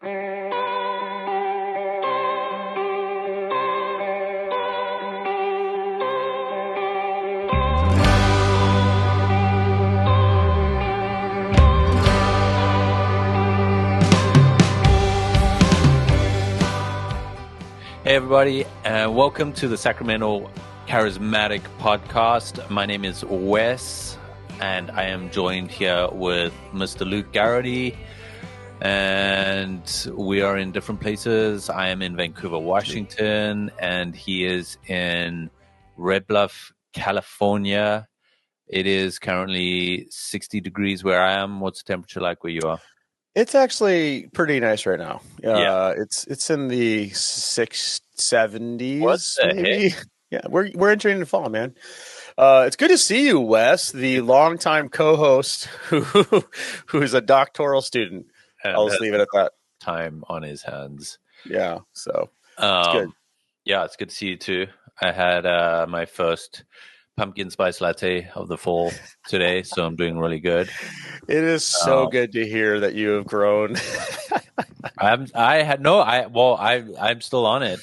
Hey everybody, and welcome to the Sacramental Charismatic podcast. My name is Wes, and I am joined here with Mr. Luke Garrity, and we are in different places. I am in Vancouver, Washington, and he is in Red Bluff, California. It is currently 60 degrees where I am. What's the temperature like where you are? It's actually pretty nice right now. Yeah. It's in the 670s. What the maybe. heck? Yeah, we're entering the fall, man. It's good to see you, Wes, the longtime co-host who's a doctoral student. I'll just leave it at that. Time on his hands. Yeah, so it's good. Yeah, it's good to see you too. I had my first pumpkin spice latte of the fall today, so I'm doing really good. It is so good to hear that you have grown. I'm still on it.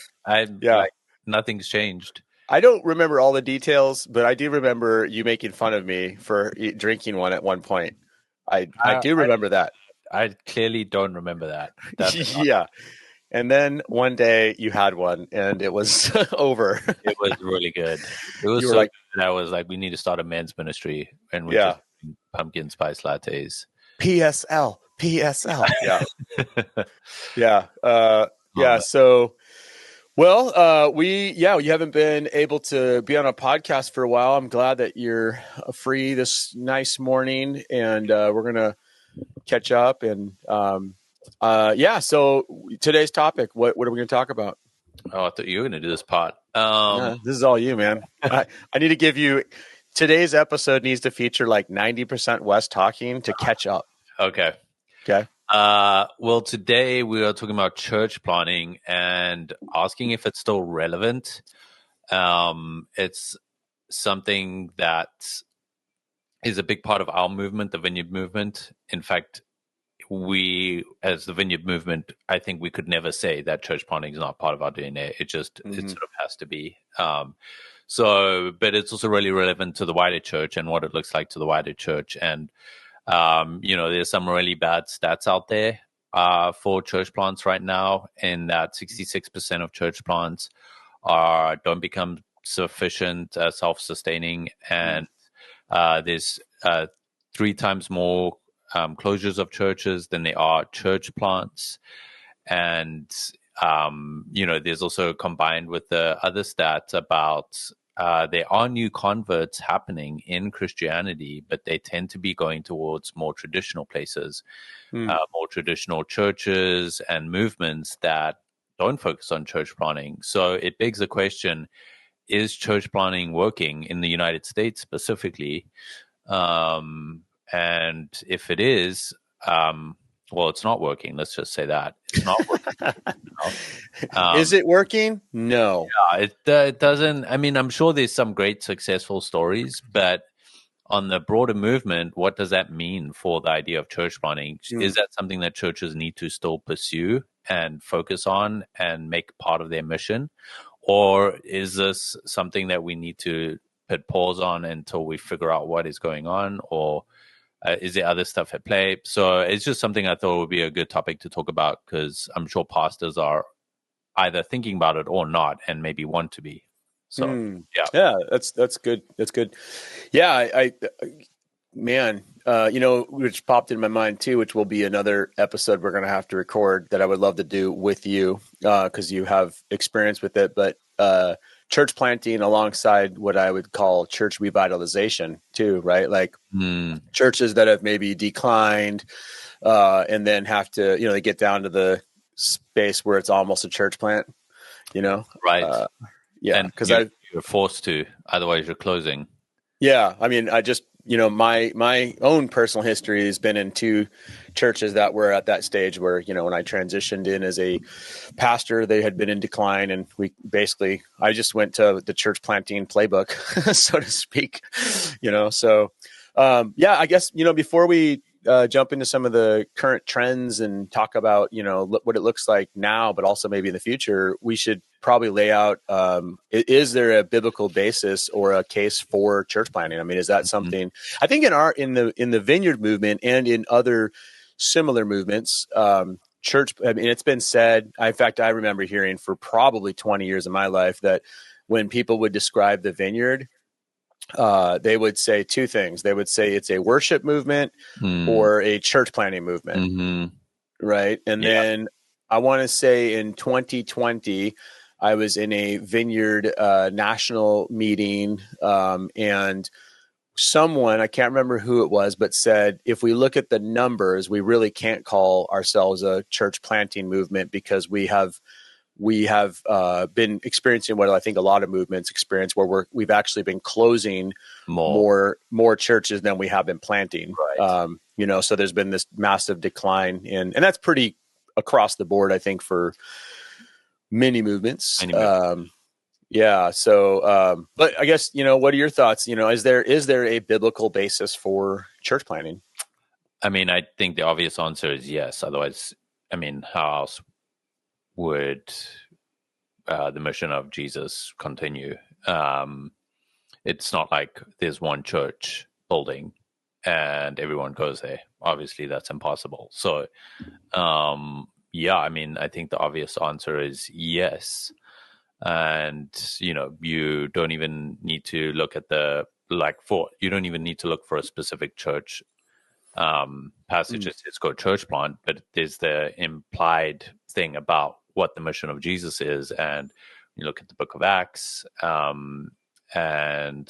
Nothing's changed. I don't remember all the details, but I do remember you making fun of me for drinking one at one point. I do remember that. I clearly don't remember that. Yeah. And then one day you had one and it was over. It was really good. It was so good. I was like, we need to start a men's ministry, and we just pumpkin spice lattes. PSL. Yeah. Yeah. So, well, you haven't been able to be on a podcast for a while. I'm glad that you're free this nice morning, and we're going to catch up. And so today's topic, what are we going to talk about? Oh, I thought you were going to do this part. This is all you, man. I need to give you, today's episode needs to feature like 90% Wes talking to catch up. Okay. Well, today we are talking about church planting and asking if it's still relevant. It's something that is a big part of our movement, the Vineyard movement. In fact, we, as the Vineyard movement, I think we could never say that church planting is not part of our DNA. It just it sort of has to be. But it's also really relevant to the wider church and what it looks like to the wider church. And there's some really bad stats out there for church plants right now, in that 66% of church plants don't become sufficient, self-sustaining, and there's 3 times more closures of churches than there are church plants. And there's also, combined with the other stats about there are new converts happening in Christianity, but they tend to be going towards more traditional places, more traditional churches and movements that don't focus on church planting. So it begs the question, is church planting working in the United States specifically? And if it is, it's not working. Let's just say that. It's not working. Is it working? No. Yeah, it doesn't. I mean, I'm sure there's some great successful stories, but on the broader movement, what does that mean for the idea of church planting? Is that something that churches need to still pursue and focus on and make part of their mission? Or is this something that we need to put pause on until we figure out what is going on? Or is there other stuff at play? So it's just something I thought would be a good topic to talk about, because I'm sure pastors are either thinking about it or not, and maybe want to be. So that's good. That's good. Yeah, I which popped in my mind too, which will be another episode we're going to have to record that I would love to do with you, because you have experience with it. But church planting alongside what I would call church revitalization too, right? Like churches that have maybe declined and then have to, they get down to the space where it's almost a church plant, Right. Because you're forced to, otherwise you're closing. Yeah. I mean, I just, my own personal history has been in 2 churches that were at that stage where, when I transitioned in as a pastor, they had been in decline, and I just went to the church planting playbook, so to speak, so, I guess, before we jump into some of the current trends and talk about, what it looks like now, but also maybe in the future, we should probably lay out, is there a biblical basis or a case for church planting? I mean, is that something, I think in the Vineyard movement and in other similar movements, church, I mean, it's been said, in fact, I remember hearing for probably 20 years of my life that when people would describe the Vineyard, they would say two things. They would say it's a worship movement or a church planting movement, right? And then I want to say in 2020, I was in a Vineyard national meeting, and someone, I can't remember who it was, but said, if we look at the numbers, we really can't call ourselves a church planting movement because we have been experiencing what I think a lot of movements experience, where we've actually been closing more churches than we have been planting. Right. So there's been this massive decline and that's pretty across the board, I think, for many movements. Yeah. So, but I guess, what are your thoughts? Is there a biblical basis for church planting? I mean, I think the obvious answer is yes. Otherwise, I mean, how else would the mission of Jesus continue? It's not like there's one church building and everyone goes there. Obviously, that's impossible. So, I mean, I think the obvious answer is yes. And, you don't even need to look at you don't even need to look for a specific church passage. It's called church plant, but there's the implied thing about what the mission of Jesus is. And you look at the book of Acts and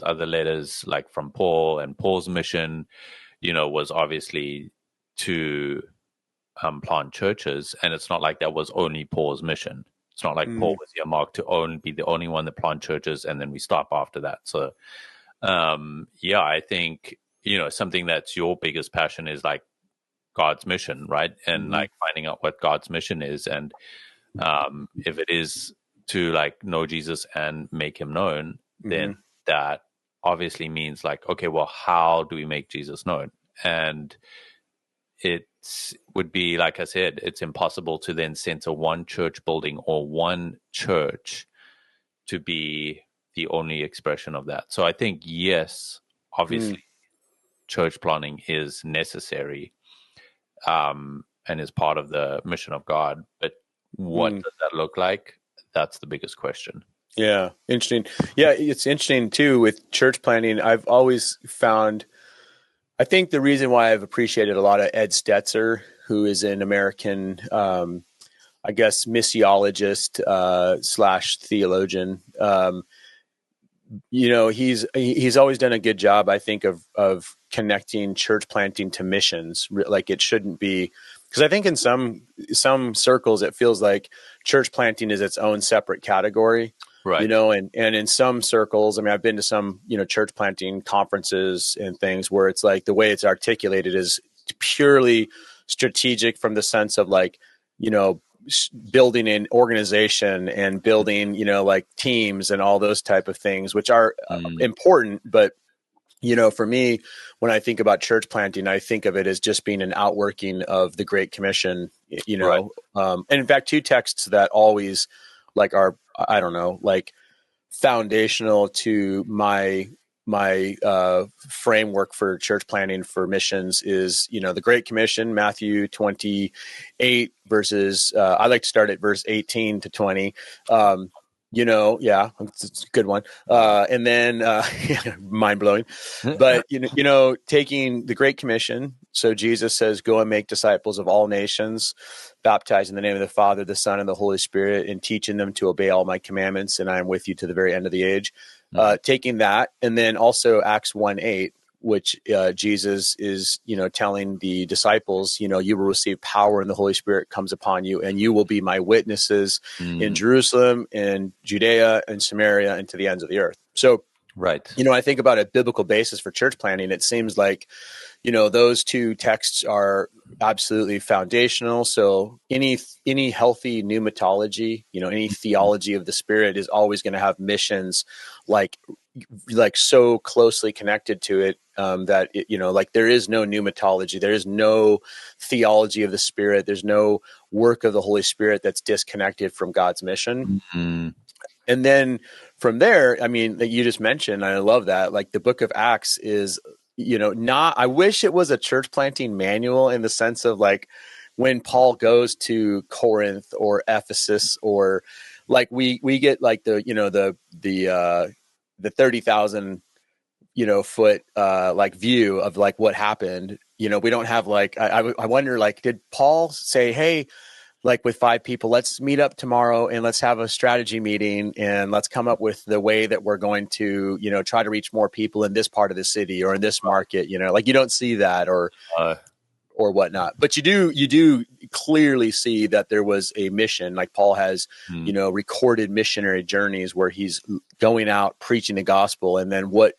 other letters like from Paul, and Paul's mission, was obviously to plant churches. And it's not like that was only Paul's mission. It's not like Paul was earmarked to be the only one that plant churches and then we stop after that. So, I think, something that's your biggest passion is like God's mission, right? And like finding out what God's mission is. And if it is to like know Jesus and make him known, then that obviously means like, okay, well, how do we make Jesus known? And it would be, like I said, it's impossible to then center one church building or one church to be the only expression of that. So I think, yes, obviously, church planting is necessary and is part of the mission of God. But what does that look like? That's the biggest question. Yeah, interesting. Yeah, it's interesting, too, with church planting. I've always found, I think the reason why I've appreciated a lot of Ed Stetzer, who is an American, I guess, missiologist / theologian. He's always done a good job, I think, of connecting church planting to missions. Like it shouldn't be, because I think in some circles it feels like church planting is its own separate category. Right. And in some circles, I mean, I've been to some, church planting conferences and things where it's like the way it's articulated is purely strategic from the sense of like, building an organization and building, like teams and all those type of things, which are important. But, for me, when I think about church planting, I think of it as just being an outworking of the Great Commission, Right. And in fact, two texts that always like are, I don't know, like foundational to my framework for church planting for missions is, the Great Commission, Matthew 28 verses. I like to start at verse 18 to 20. It's a good one. And then mind blowing, but taking the Great Commission. So Jesus says, go and make disciples of all nations, baptize in the name of the Father, the Son, and the Holy Spirit, and teaching them to obey all my commandments. And I am with you to the very end of the age. Taking that, and then also Acts 1:8, which Jesus is, telling the disciples, you will receive power and the Holy Spirit comes upon you, and you will be my witnesses in Jerusalem, in Judea, and Samaria, and to the ends of the earth. So, right. I think about a biblical basis for church planting. It seems like, those two texts are absolutely foundational. So any healthy pneumatology, any theology of the Spirit is always going to have missions like so closely connected to it, that like there is no pneumatology, there is no theology of the Spirit, there's no work of the Holy Spirit that's disconnected from God's mission. Mm-hmm. And then from there, I mean, that you just mentioned, I love that. Like the book of Acts is, not, I wish it was a church planting manual in the sense of like when Paul goes to Corinth or Ephesus, or like we get like the 30,000, foot, like view of like what happened. We don't have like, I wonder, like, did Paul say, hey, like with 5 people, let's meet up tomorrow and let's have a strategy meeting and let's come up with the way that we're going to, try to reach more people in this part of the city or in this market, like you don't see that or whatnot, but you do clearly see that there was a mission. Like Paul has, recorded missionary journeys where he's going out preaching the gospel. And then what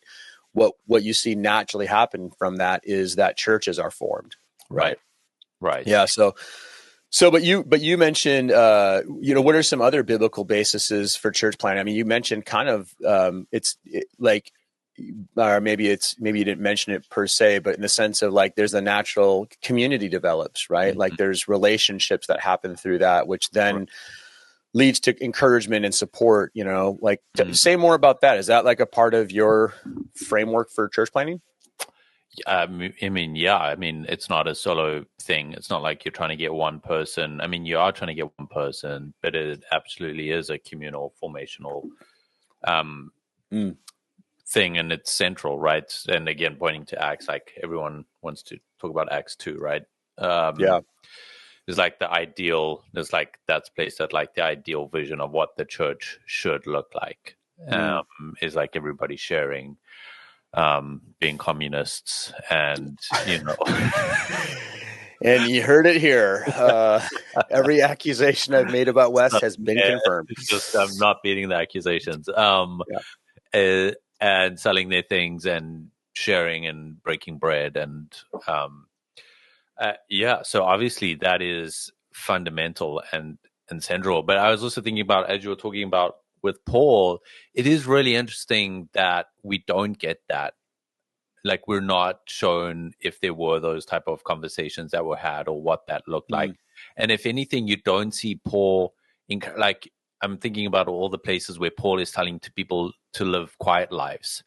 you see naturally happen from that is that churches are formed. Right. Yeah. But you mentioned, what are some other biblical bases for church planting? I mean, you mentioned kind of, or maybe you didn't mention it per se, but in the sense of like, there's a natural community develops, right? Mm-hmm. Like there's relationships that happen through that, which then leads to encouragement and support, say more about that. Is that like a part of your framework for church planting? I mean, it's not a solo thing. It's not like you're trying to get one person. I mean, you are trying to get one person, but it absolutely is a communal, formational thing, and it's central, right? And again, pointing to Acts, like everyone wants to talk about Acts 2, right? There's like the ideal. There's like that's placed at like the ideal vision of what the church should look like. Is like everybody sharing. Being communists and and you heard it here. Every accusation I've made about Wes has been confirmed. Just I'm not beating the accusations. And selling their things and sharing and breaking bread and so obviously that is fundamental and central. But I was also thinking about, as you were talking about with Paul, it is really interesting that we don't get that. Like we're not shown if there were those type of conversations that were had or what that looked like. And if anything, you don't see Paul like I'm thinking about all the places where Paul is telling to people to live quiet lives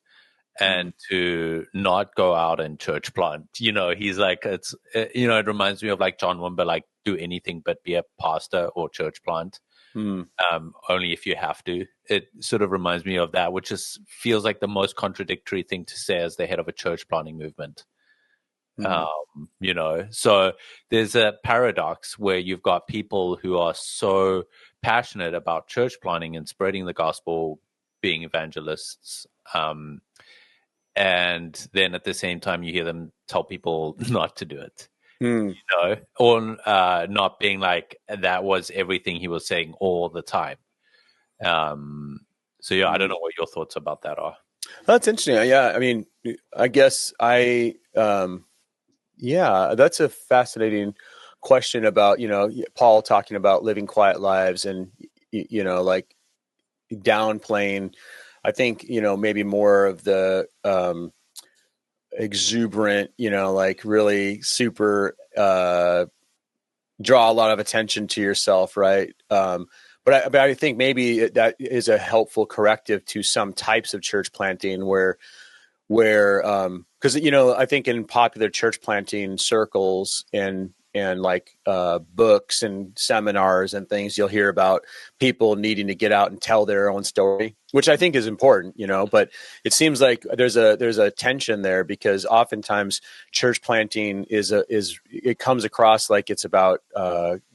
and to not go out and church plant. He's like, it reminds me of like John Wimber, like do anything but be a pastor or church plant. Only if you have to. It sort of reminds me of that, which feels like the most contradictory thing to say as the head of a church planting movement. So there's a paradox where you've got people who are so passionate about church planting and spreading the gospel, being evangelists, and then at the same time you hear them tell people not to do it. Or not being like that was everything he was saying all the time. I don't know what your thoughts about that are. That's interesting. Yeah, I mean, I guess that's a fascinating question about Paul talking about living quiet lives and like downplaying. I think maybe more of the exuberant, like really super draw a lot of attention to yourself, right? But I think maybe that is a helpful corrective to some types of church planting where because I think in popular church planting circles and like books and seminars and things, you'll hear about people needing to get out and tell their own story, which I think is important, but it seems like there's a tension there because oftentimes church planting it comes across like it's about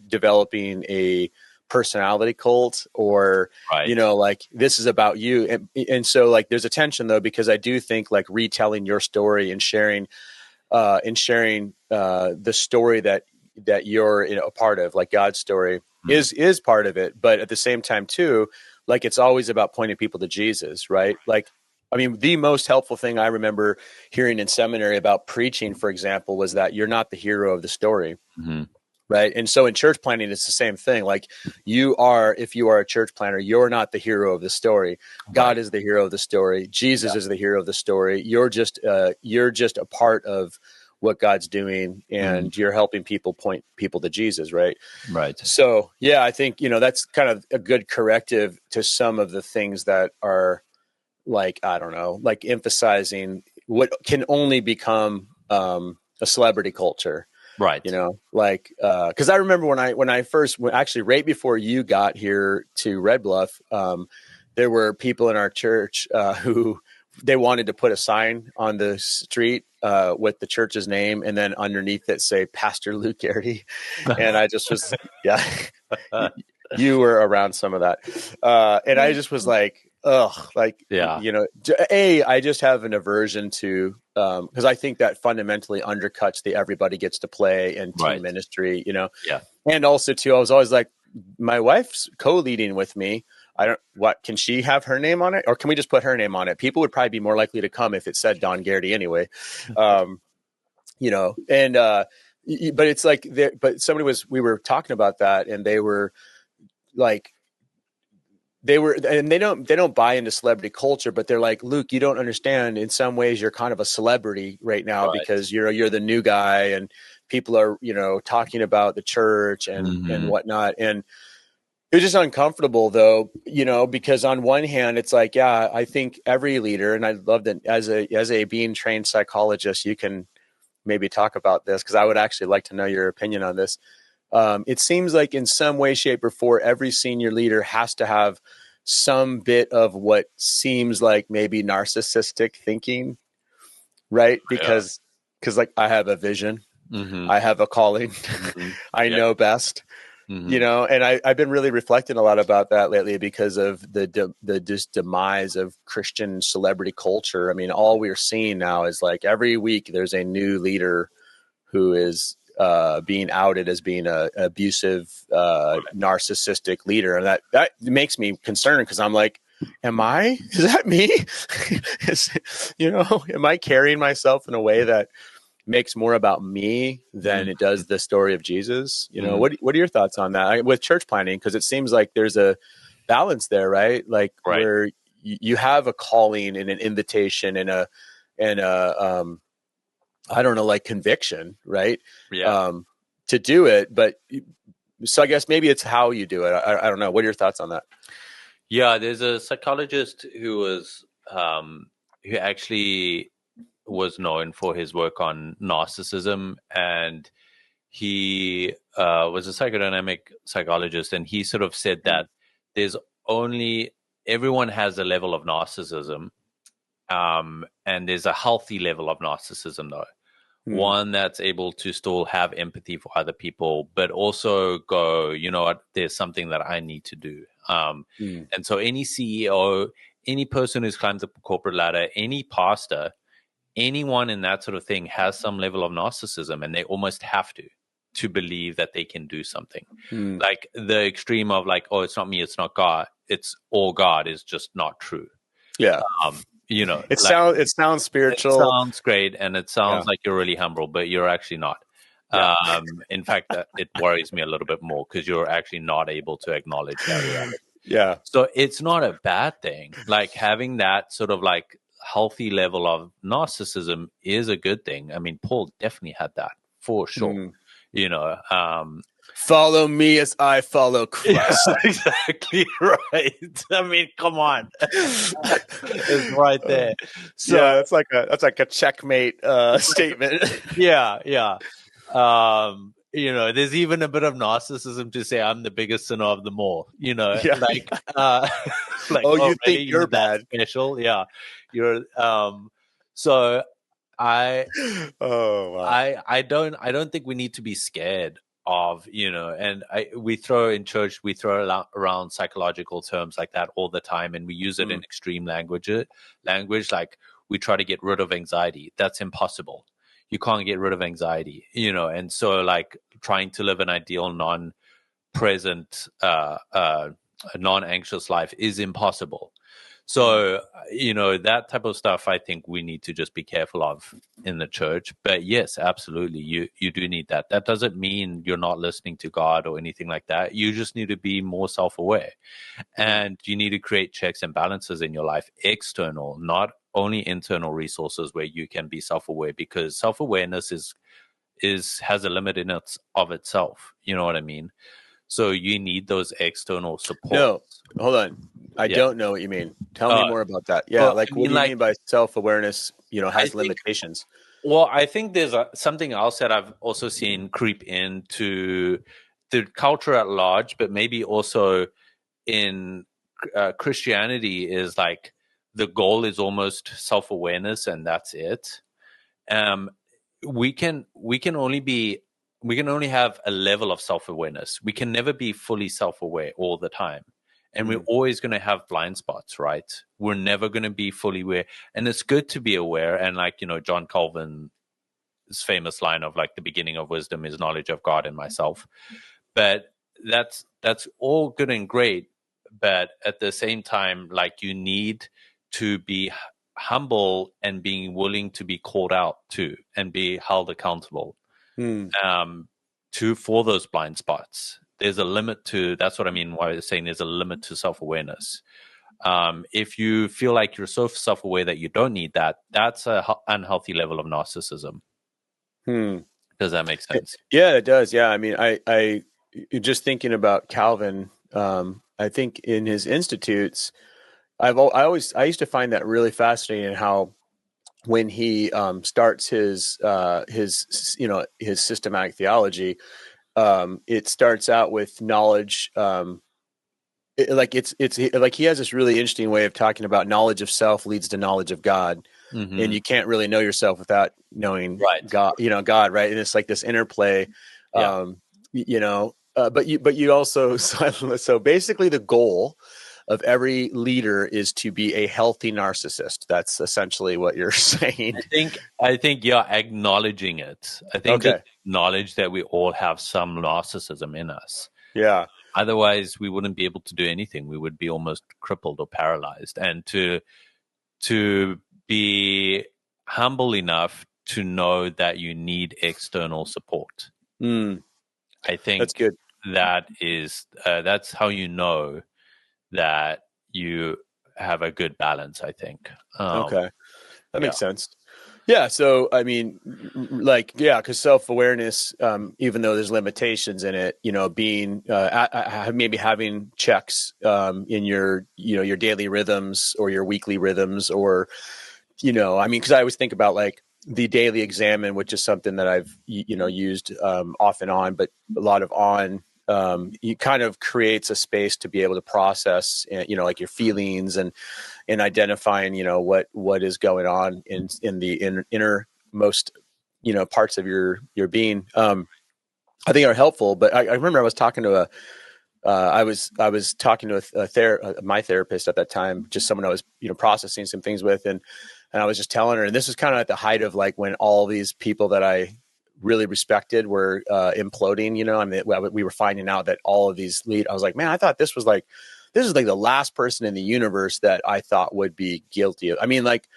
developing a personality cult or like this is about you, and so like there's a tension though, because I do think like retelling your story and sharing the story that you're a part of, like God's story is part of it, but at the same time too, like it's always about pointing people to Jesus, right? Like I mean, the most helpful thing I remember hearing in seminary about preaching, for example, was that you're not the hero of the story. Mm-hmm. Right. And so in church planting, it's the same thing. Like if you are a church planter, you're not the hero of the story. God Right. is the hero of the story. Jesus is the hero of the story. You're just a part of what God's doing, and you're helping people point people to Jesus. Right. Right. So, yeah, I think, that's kind of a good corrective to some of the things that are like, I don't know, like emphasizing what can only become a celebrity culture. Right. Because I remember when I first, actually right before you got here to Red Bluff, there were people in our church who they wanted to put a sign on the street with the church's name, and then underneath it say Pastor Luke Garrity. And I just was, yeah, you were around some of that. And I just was like, ugh, like, I just have an aversion to, because I think that fundamentally undercuts the everybody gets to play and team ministry, Yeah. And also too, I was always like, my wife's co-leading with me. Can she have her name on it, or can we just put her name on it? People would probably be more likely to come if it said Don Garrity anyway. But it's like, we were talking about that, and they were like, and they don't buy into celebrity culture, but they're like, Luke, you don't understand. In some ways, you're kind of a celebrity right now because you're the new guy, and people are, talking about the church and whatnot. And it was just uncomfortable though, because on one hand, it's like, yeah, I think every leader, and I love that as a being trained psychologist, you can maybe talk about this, because I would actually like to know your opinion on this. It seems like in some way, shape, or form, every senior leader has to have some bit of what seems like maybe narcissistic thinking, right? Because like, I have a vision, I have a calling, I know best, and I've been really reflecting a lot about that lately because of the demise of Christian celebrity culture. I mean, all we're seeing now is like every week there's a new leader who is being outed as being a abusive, narcissistic leader. And that makes me concerned, because I'm like, is that me? Am I carrying myself in a way that makes more about me than it does the story of Jesus? What are your thoughts on that with church planting? Because it seems like there's a balance there, right? Like where you have a calling and an invitation and a I don't know, like conviction, right? Yeah. To do it. But so I guess maybe it's how you do it. I don't know. What are your thoughts on that? Yeah, there's a psychologist who was who actually was known for his work on narcissism, and he was a psychodynamic psychologist, and he sort of said that everyone has a level of narcissism, and there's a healthy level of narcissism though. One that's able to still have empathy for other people, but also go, you know what, there's something that I need to do. And so any CEO, any person who's climbed the corporate ladder, any pastor, anyone in that sort of thing has some level of narcissism, and they almost have to believe that they can do something. Like the extreme of like, oh, it's not me, it's not God, it's all God is just not true. Yeah. It sounds spiritual. It sounds great, and it sounds like you're really humble, but you're actually not. In fact, it worries me a little bit more, because you're actually not able to acknowledge that reality. Yeah. So it's not a bad thing. Like having that sort of like healthy level of narcissism is a good thing. I mean, Paul definitely had that for sure. Follow me as I follow Christ. Yeah, exactly right. I mean, come on, it's right there. So yeah, that's like a checkmate statement. Yeah. There's even a bit of narcissism to say I'm the biggest sinner of them all. Like, oh, you think you're bad? Special, yeah. You're. So I. Oh, wow. I don't think we need to be scared of, and we throw around psychological terms like that all the time, and we use it in extreme language. Like we try to get rid of anxiety. That's impossible. You can't get rid of anxiety, and so like trying to live an ideal non-present, non-anxious life is impossible. So, that type of stuff, I think we need to just be careful of in the church. But yes, absolutely, you do need that. That doesn't mean you're not listening to God or anything like that. You just need to be more self-aware, and you need to create checks and balances in your life, external, not only internal resources where you can be self-aware, because self-awareness has a limit in of itself. You know what I mean? So you need those external supports. No, hold on. I don't know what you mean. Tell me more about that. Yeah, what do you mean by self-awareness, has limitations? Well, I think there's something else that I've also seen creep into the culture at large, but maybe also in Christianity, is like the goal is almost self-awareness and that's it. We can only have a level of self-awareness. We can never be fully self-aware all the time. And we're always going to have blind spots, right? We're never going to be fully aware. And it's good to be aware. And John Calvin's famous line of like, the beginning of wisdom is knowledge of God and myself. But that's all good and great. But at the same time, like, you need to be humble and being willing to be called out to and be held accountable for those blind spots. There's a limit to, that's what I mean by saying there's a limit to self-awareness. If you feel like you're so self-aware that you don't need that, that's an unhealthy level of narcissism. Does that make sense? Yeah, it does. Yeah. I mean, I just thinking about Calvin, I think in his Institutes, I used to find that really fascinating, how when he starts his systematic theology, it starts out with knowledge. It's like he has this really interesting way of talking about knowledge of self leads to knowledge of God, and you can't really know yourself without knowing God. God, right? And it's like this interplay. But you also so basically the goal of every leader is to be a healthy narcissist. That's essentially what you're saying. I think you're acknowledging it. I think just acknowledge that we all have some narcissism in us. Yeah. Otherwise, we wouldn't be able to do anything. We would be almost crippled or paralyzed. And to be humble enough to know that you need external support. I think that's good. That's how you know that you have a good balance, I think. Okay. That makes sense. Yeah. So, I mean, because self-awareness, even though there's limitations in it, being, maybe having checks, in your daily rhythms or your weekly rhythms, or, because I always think about like the daily examine, which is something that I've, used, off and on, but a lot of on, it kind of creates a space to be able to process, like your feelings and identifying, what is going on in the innermost, parts of your being. I think are helpful. But I remember I was talking to I was talking to my therapist at that time, just someone I was, processing some things with, and I was just telling her, and this was kind of at the height of like when all these people that I really respected were imploding, I mean, we were finding out that all of these I was like, man, I thought this is like the last person in the universe that I thought would be guilty of. I mean, like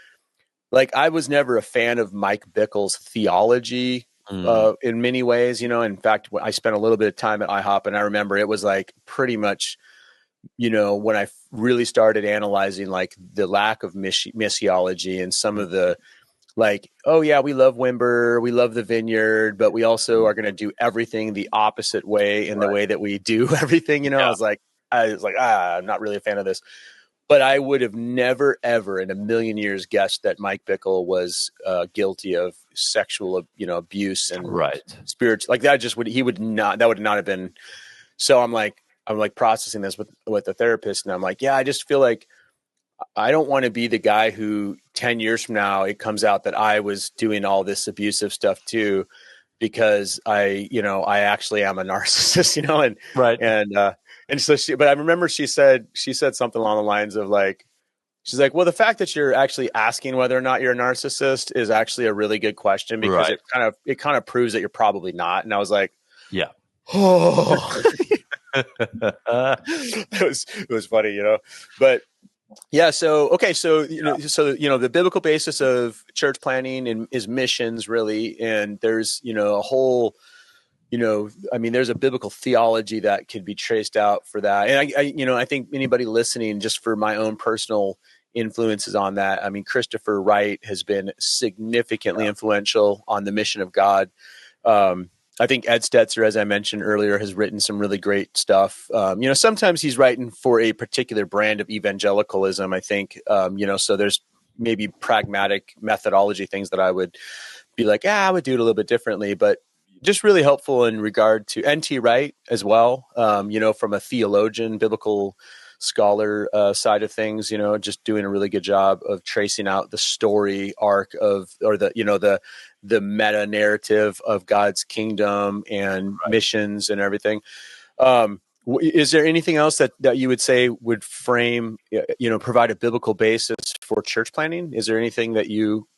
I was never a fan of Mike Bickle's theology in many ways, in fact, I spent a little bit of time at IHOP, and I remember it was like pretty much, when I really started analyzing like the lack of missiology and some of the, like, oh yeah, we love Wimber, we love the vineyard, but we also are going to do everything the opposite way in the way that we do everything. I was like, I'm not really a fan of this. But I would have never, ever in a million years guessed that Mike Bickle was guilty of sexual, abuse and spiritual, like that. That would not have been. So I'm like processing this with the therapist, and I'm like, yeah, I just feel like I don't want to be the guy who 10 years from now, it comes out that I was doing all this abusive stuff too, because I actually am a narcissist, and so but I remember she said something along the lines of like, she's like, well, the fact that you're actually asking whether or not you're a narcissist is actually a really good question, because it kind of proves that you're probably not. And I was like, yeah, oh, it was funny, but Yeah. So, okay. So, the biblical basis of church planting is missions, really. And there's, a whole, I mean, there's a biblical theology that could be traced out for that. And I think anybody listening, just for my own personal influences on that, I mean, Christopher Wright has been significantly influential on the mission of God. I think Ed Stetzer, as I mentioned earlier, has written some really great stuff. Sometimes he's writing for a particular brand of evangelicalism, I think, so there's maybe pragmatic methodology things that I would be like, I would do it a little bit differently, but just really helpful in regard to N.T. Wright as well, from a theologian, biblical scholar side of things, just doing a really good job of tracing out the story arc or the meta narrative of God's kingdom and missions and everything. Is there anything else that you would say would frame, provide a biblical basis for church planting? Is there anything that you...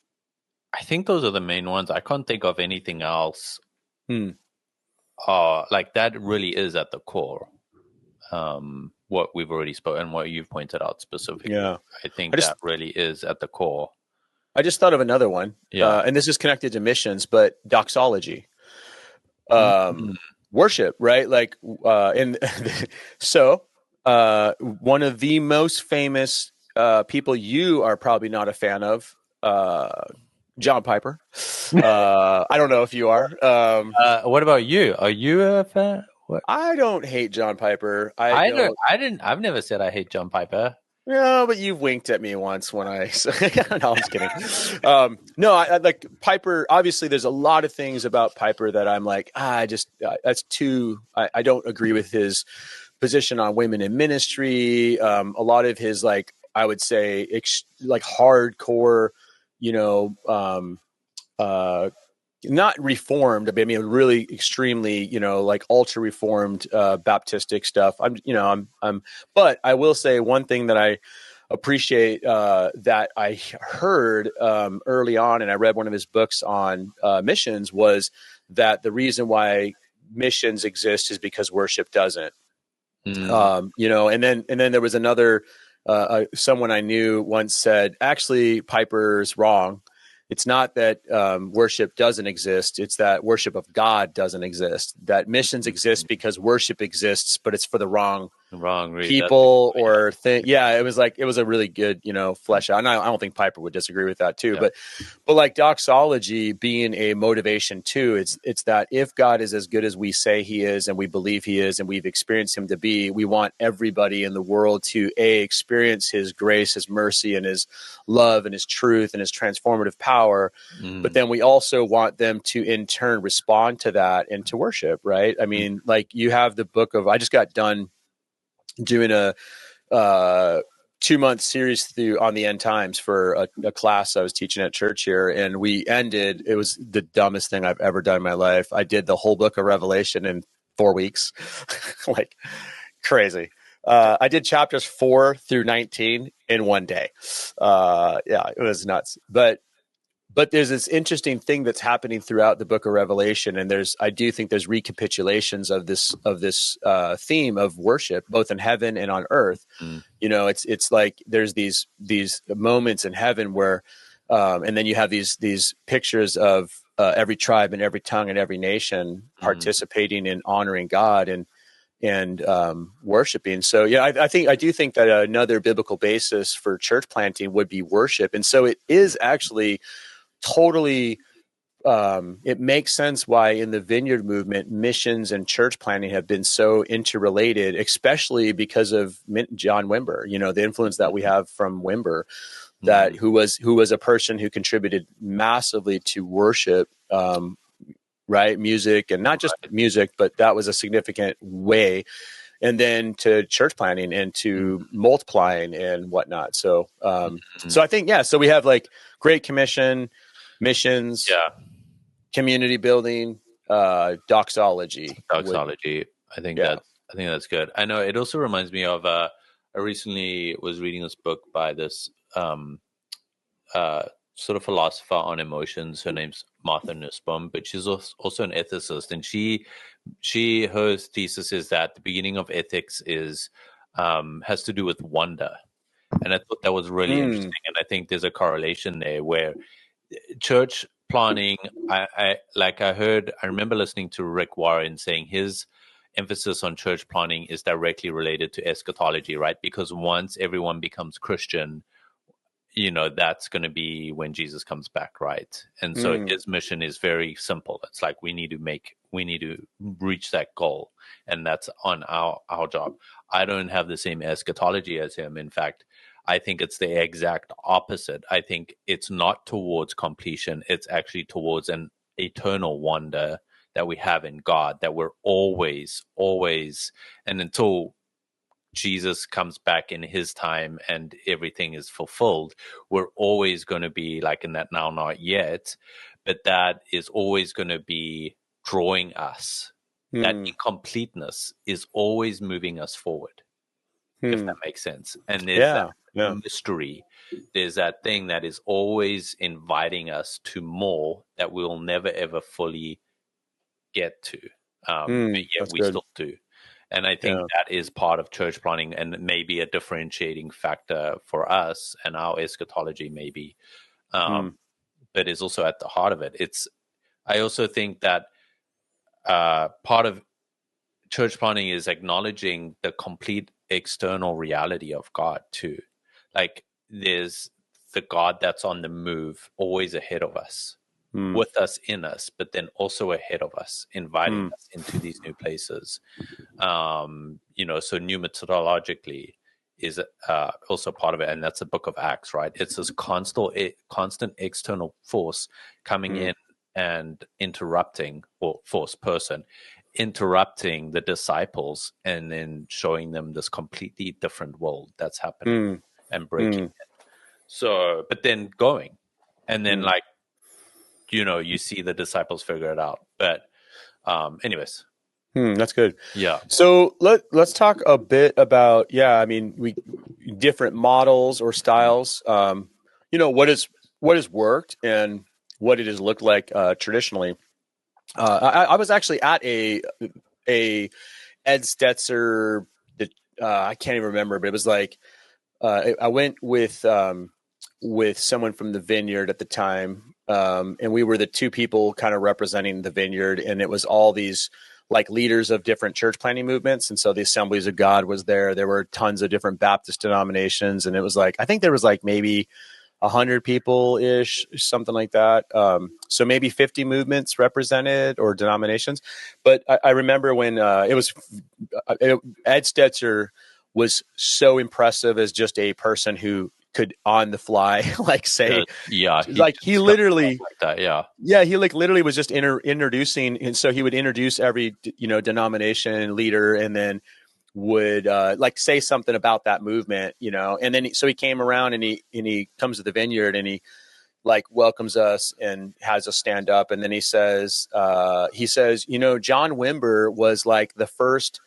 I think those are the main ones. I can't think of anything else. Like that really is at the core. What we've already spoken and what you've pointed out specifically. Yeah. I think that really is at the core. I just thought of another one. Yeah. And this is connected to missions, but doxology. Worship, right? Like, and so one of the most famous people you are probably not a fan of, John Piper. I don't know if you are. What about you? Are you a fan? What? I don't hate John Piper. I've never said I hate John Piper. No, but you've winked at me once when I... No, I'm just kidding. No, I like Piper. Obviously, there's a lot of things about Piper that I'm like, that's too... I don't agree with his position on women in ministry. A lot of his, like, I would say, like hardcore, not reformed, but I mean, really extremely, like ultra reformed, Baptistic stuff. But I will say one thing that I appreciate, that I heard, early on, and I read one of his books on, missions, was that the reason why missions exist is because worship doesn't. And then there was another, someone I knew once said, actually, Piper's wrong. It's not that worship doesn't exist. It's that worship of God doesn't exist. That missions exist because worship exists, but it's for the wrong people or thing. Yeah, it was a really good, flesh out. And I don't think Piper would disagree with that too. Yeah. But like doxology being a motivation too, it's that if God is as good as we say he is, and we believe he is, and we've experienced him to be, we want everybody in the world to experience his grace, his mercy, and his love, and his truth, and his transformative power. But then we also want them to in turn respond to that and to worship, right? I mean, like you have the book of, I just got done doing a 2-month series on the end times for a class I was teaching at church here. And we ended, it was the dumbest thing I've ever done in my life. I did the whole book of Revelation in 4 weeks, like crazy. I did chapters 4 through 19 in 1 day. It was nuts. But there's this interesting thing that's happening throughout the book of Revelation. And I do think there's recapitulations of this theme of worship, both in heaven and on earth. It's like there's these moments in heaven where, and then you have these pictures of every tribe and every tongue and every nation participating in honoring God and worshiping. So yeah, I do think that another biblical basis for church planting would be worship. And so it is actually totally, it makes sense why in the Vineyard movement, missions and church planting have been so interrelated, especially because of John Wimber, the influence that we have from Wimber, who was a person who contributed massively to worship, right? Music, and not just music, but that was a significant way. And then to church planting and to multiplying and whatnot. So, so I think, so we have like Great Commission, missions, community building, doxology. I think that's good. I know it also reminds me of, I recently was reading this book by this, sort of philosopher on emotions. Her name's Martha Nussbaum, but she's also an ethicist, and her thesis is that the beginning of ethics is has to do with wonder, And I thought that was really interesting. And I think there's a correlation there where church planning, I remember listening to Rick Warren saying his emphasis on church planning is directly related to eschatology, right? Because once everyone becomes Christian, that's going to be when Jesus comes back, right? And so his mission is very simple. It's like we need to reach that goal, and that's on our job. I don't have the same eschatology as him. In fact, I think it's the exact opposite. I think it's not towards completion. It's actually towards an eternal wonder that we have in God, that we're always, and until Jesus comes back in his time and everything is fulfilled, we're always going to be like in that now, not yet, but that is always going to be drawing us. That incompleteness is always moving us forward, if that makes sense. And there's that mystery. There's that thing that is always inviting us to more that we'll never, ever fully get to. But yet we still do. And I think that is part of church planning and maybe a differentiating factor for us and our eschatology maybe. But it's also at the heart of it. I also think that part of church planning is acknowledging the complete external reality of God too. Like there's the God that's on the move, always ahead of us, with us, in us, but then also ahead of us, inviting us into these new places. So pneumatologically is also part of it, and that's the book of Acts, right? It's this constant external force coming in and interrupting the disciples, and then showing them this completely different world that's happening and breaking it. So, but then going, and then you see the disciples figure it out. But anyways. That's good. Yeah. So let's talk a bit about, different models or styles, what has worked and what it has looked like traditionally. I was actually at a Ed Stetzer, I can't even remember, but it was like, I went with someone from the Vineyard at the time. And we were the two people kind of representing the Vineyard, and it was all these like leaders of different church planting movements. And so the Assemblies of God was there. There were tons of different Baptist denominations. And it was like, I think there was like maybe 100 people ish, something like that. So maybe 50 movements represented or denominations. But I remember when Ed Stetzer was so impressive as just a person who could on the fly, he literally literally was just introducing. And so he would introduce every, denomination leader, and then would say something about that movement, and then so he came around and he comes to the Vineyard and he welcomes us and has us stand up. And then he says, John Wimber was like the first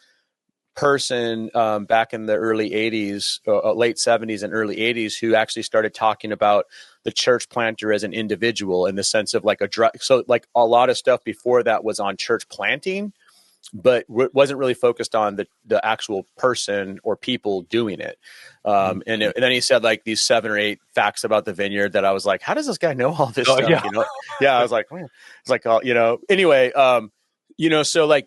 person back in the early 80s, late 70s and early 80s, who actually started talking about the church planter as an individual, in the sense of so a lot of stuff before that was on church planting, but wasn't really focused on the actual person or people doing it. And then he said these 7 or 8 facts about the Vineyard that I was like, how does this guy know all this stuff? Yeah. I was like, man. It's like, anyway, so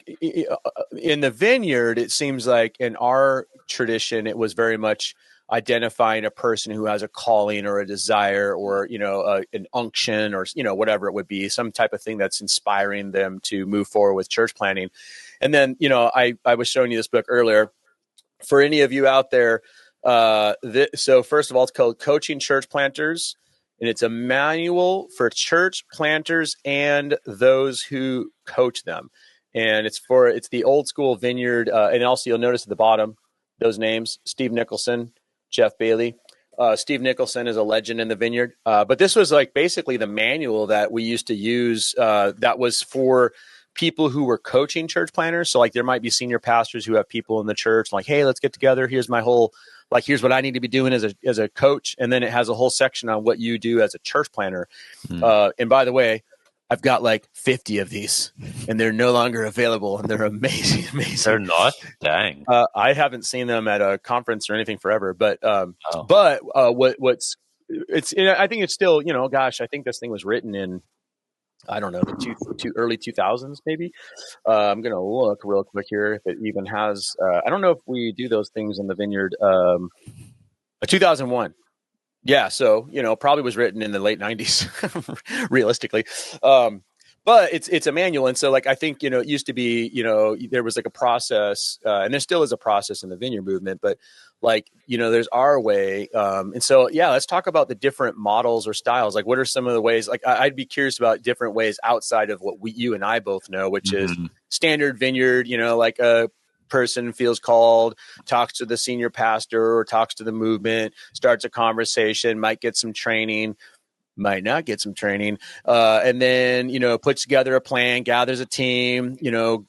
in the Vineyard, it seems like in our tradition, it was very much identifying a person who has a calling or a desire or, an unction or, whatever it would be, some type of thing that's inspiring them to move forward with church planting. And then, I was showing you this book earlier. For any of you out there, so first of all, it's called Coaching Church Planters. And it's a manual for church planters and those who coach them. And it's the old school Vineyard. And also you'll notice at the bottom, those names: Steve Nicholson, Jeff Bailey. Steve Nicholson is a legend in the Vineyard. But this was basically the manual that we used to use that was for people who were coaching church planters. So there might be senior pastors who have people in the church hey, let's get together. Here's my whole, here's what I need to be doing as a coach. And then it has a whole section on what you do as a church planter. And by the way, I've got like 50 of these, and they're no longer available, and they're amazing. They're not? Dang. I haven't seen them at a conference or anything forever, but what's it's I think it's still, gosh, I think this thing was written in, I don't know, the early 2000s maybe. I'm gonna look real quick here if it even has. I don't know if we do those things in the Vineyard. 2001. Yeah, so probably was written in the late 90s, realistically. But it's a manual, and so like I think it used to be there was like a process, and there still is a process in the Vineyard movement, but like there's our way, and so yeah, let's talk about the different models or styles. Like, what are some of the ways? Like, I'd be curious about different ways outside of what you and I both know, which is standard Vineyard. Like a person feels called, talks to the senior pastor or talks to the movement, starts a conversation, might get some training, might not get some training, and then puts together a plan, gathers a team,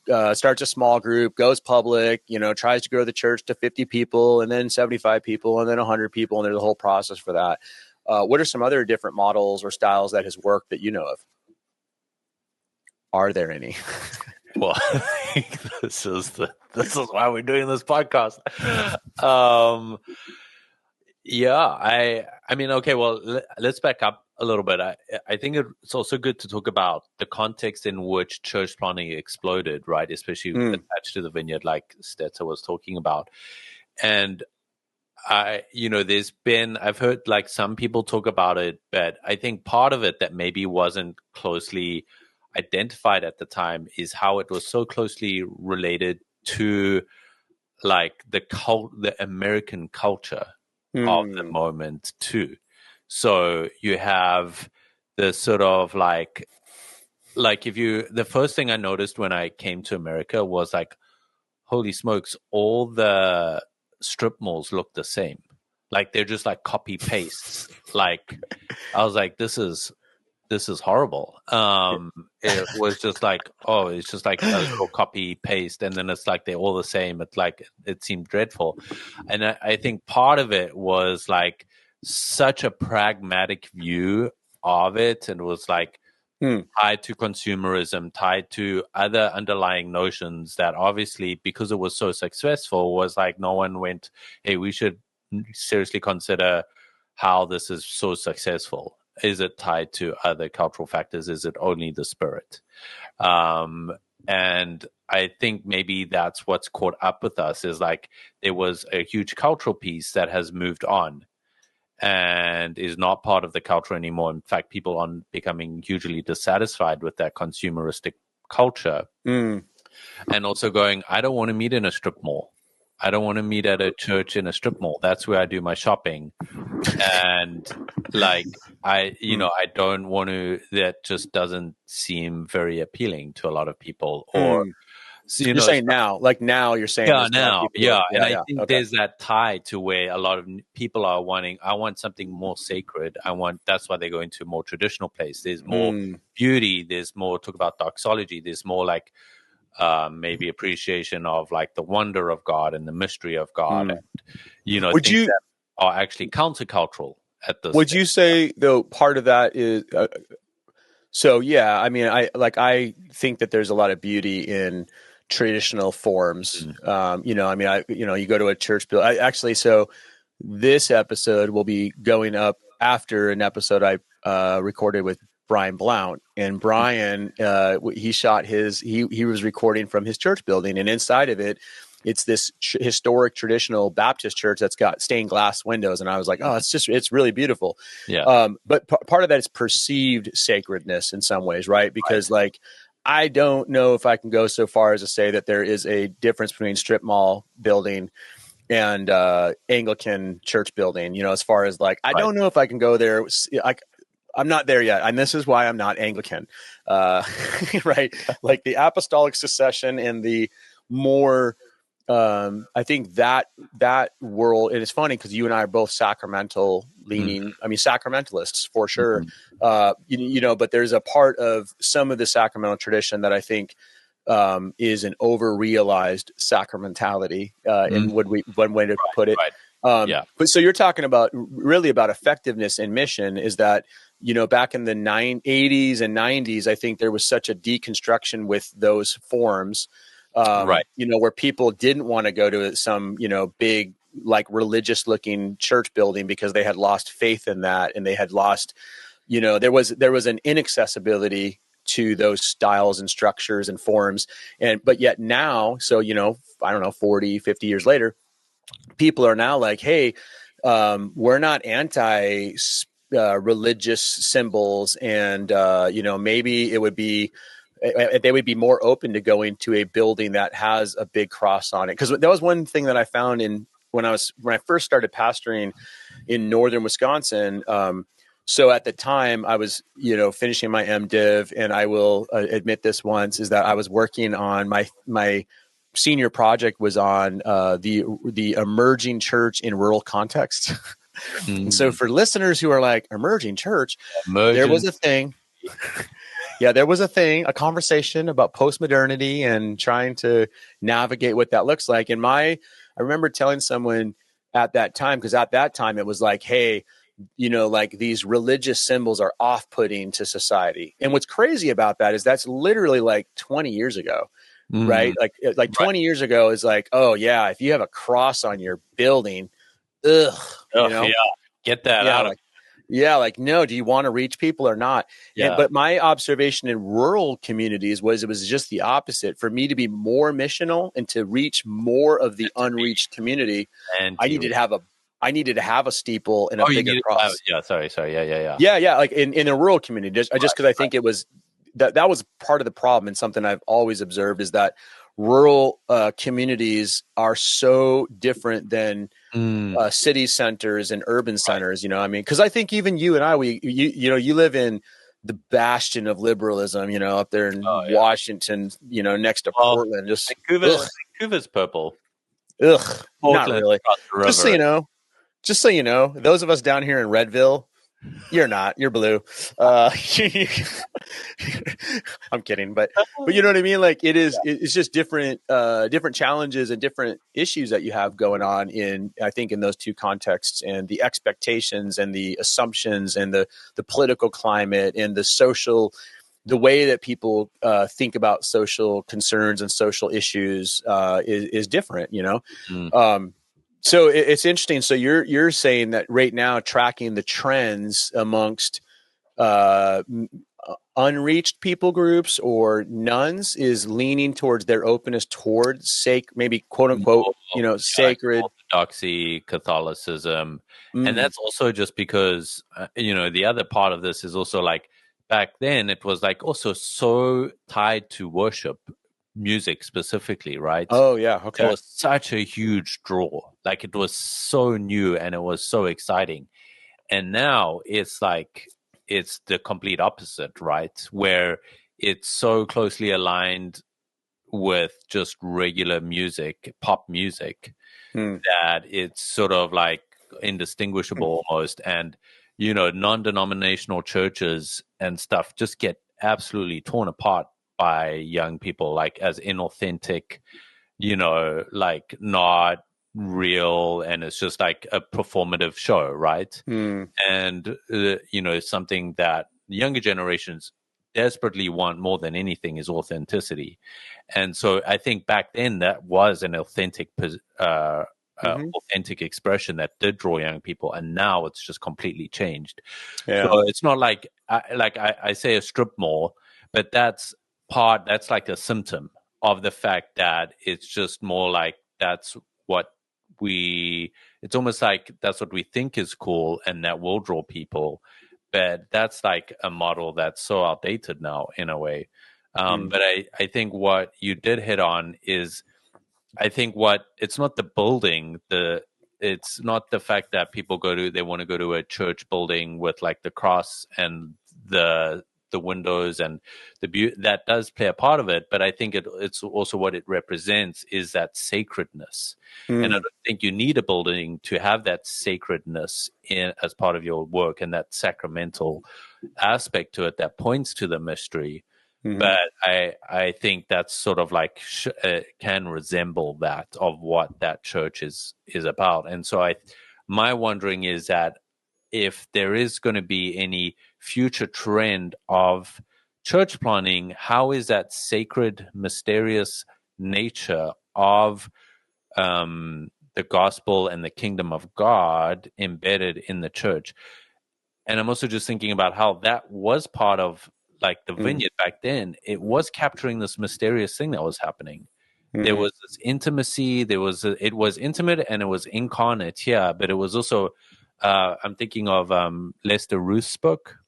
starts a small group, goes public, tries to grow the church to 50 people, and then 75 people, and then 100 people, and there's a whole process for that. What are some other different models or styles that has worked that you know of? Are there any? Well, this is why we're doing this podcast. Yeah, I mean, okay, well, let's back up a little bit. I think it's also good to talk about the context in which church planting exploded, right? Especially attached to the Vineyard, like Stetzer was talking about. And I've heard like some people talk about it, but I think part of it that maybe wasn't closely identified at the time is how it was so closely related to like the American culture of the moment too. So you have the sort of like the first thing I noticed when I came to America was like, holy smokes, all the strip malls look the same. Like they're just like copy pastes. Like I was like, this is horrible. It was just like, oh, it's just like a little copy paste, and then it's like they're all the same. It's like it seemed dreadful, and I think part of it was like such a pragmatic view of it, and it was like tied to consumerism, tied to other underlying notions that obviously, because it was so successful, was like no one went, hey, we should seriously consider how this is so successful. Is it tied to other cultural factors? Is it only the spirit? And I think maybe that's what's caught up with us, is like there was a huge cultural piece that has moved on and is not part of the culture anymore. In fact, people are becoming hugely dissatisfied with that consumeristic culture. And also going, I don't want to meet in a strip mall. I don't want to meet at a church in a strip mall. That's where I do my shopping. And like, I don't want to, that just doesn't seem very appealing to a lot of people. Or, you're saying now, like now you're saying, now. And I think there's that tie to where a lot of people are wanting, I want something more sacred. That's why they go into a more traditional place. There's more beauty. There's more talk about doxology. There's more like, maybe appreciation of like the wonder of God and the mystery of God, and would you that are actually countercultural at this. Would you say though part of that is so? Yeah, I mean, I think that there's a lot of beauty in traditional forms. I mean, you go to a church building. So this episode will be going up after an episode I recorded with Brian Blount, and Brian, he was recording from his church building, and inside of it, it's this historic traditional Baptist church that's got stained glass windows. And I was like, oh, it's really beautiful. Yeah. But part of that is perceived sacredness in some ways, right? Because like, I don't know if I can go so far as to say that there is a difference between strip mall building and Anglican church building, as far as like, I don't know if I can go there. I'm not there yet. And this is why I'm not Anglican, right? Like the apostolic succession and the more, I think that world, and it's funny because you and I are both sacramental leaning. I mean, sacramentalists for sure. But there's a part of some of the sacramental tradition that I think is an over-realized sacramentality, in one way to put it. But so you're talking about really about effectiveness in mission, is that back in the 80s and 90s, I think there was such a deconstruction with those forms, Right. where people didn't want to go to some, big, like religious looking church building because they had lost faith in that. And they had lost, there was an inaccessibility to those styles and structures and forms. But yet now, so, I don't know, 40, 50 years later, people are now like, hey, we're not anti religious symbols. And, maybe they would be more open to going to a building that has a big cross on it. Because that was one thing that I found when I first started pastoring in northern Wisconsin. So at the time I was, finishing my MDiv, and I will admit this once, is that I was working on my senior project was on the emerging church in rural context. And so for listeners who are like, emerging church, there was a thing. Yeah, there was a conversation about postmodernity and trying to navigate what that looks like. And I remember telling someone at that time, because at that time it was like, hey, like these religious symbols are off-putting to society. And what's crazy about that is that's literally like 20 years ago, right? Like 20 years ago is like, oh yeah, if you have a cross on your building, ugh, yeah, get that out of like, no, do you want to reach people or not? Yeah. But my observation in rural communities was it was just the opposite. For me to be more missional and to reach more of the unreached community, I needed to have a steeple and a bigger cross. Sorry. Yeah. Like in a rural community, just because I think it was that was part of the problem, and something I've always observed is that rural communities are so different than city centers and urban centers. Because I think even you and I, you live in the bastion of liberalism, up there in Washington, next to Portland. Just Vancouver's purple. Ugh, not really. Just so you know, those of us down here in Redville, you're not. You're blue. I'm kidding, but you know what I mean. Like it's just different challenges and different issues that you have going on I think in those two contexts, and the expectations and the assumptions and the political climate and the way that people think about social concerns and social issues is different. So it's interesting. So you're saying that right now, tracking the trends amongst unreached people groups or nuns is leaning towards their openness towards maybe quote unquote, sacred orthodoxy, Catholicism. And that's also just because, the other part of this is also like back then it was like also so tied to worship music specifically, right? Oh yeah, okay. It was such a huge draw. Like it was so new and it was so exciting. And now it's like it's the complete opposite, right? Where it's so closely aligned with just regular music, pop music, that it's sort of like indistinguishable almost. And non-denominational churches and stuff just get absolutely torn apart by young people, like as inauthentic, like not real, and it's just like a performative show, right? And something that younger generations desperately want more than anything is authenticity. And so I think back then that was an authentic authentic expression that did draw young people, and now it's just completely changed. So it's not like I say a strip mall, but that's like a symptom of the fact that it's just more like it's almost like that's what we think is cool and that will draw people, but that's like a model that's so outdated now in a way. But I think what you did hit on is, I think it's not the building, it's not the fact that people they want to go to a church building with like the cross and the windows and the beauty that does play a part of it, but I think it's also what it represents is that sacredness. And I don't think you need a building to have that sacredness as part of your work, and that sacramental aspect to it that points to the mystery. But I think that's sort of like can resemble that of what that church is about. And so my wondering is that if there is going to be any future trend of church planting, how is that sacred, mysterious nature of the gospel and the kingdom of God embedded in the church? And I'm also just thinking about how that was part of like the vineyard back then. It was capturing this mysterious thing that was happening. There was this intimacy. It was intimate and it was incarnate. Yeah, but it was also. I'm thinking of Lester Ruth's book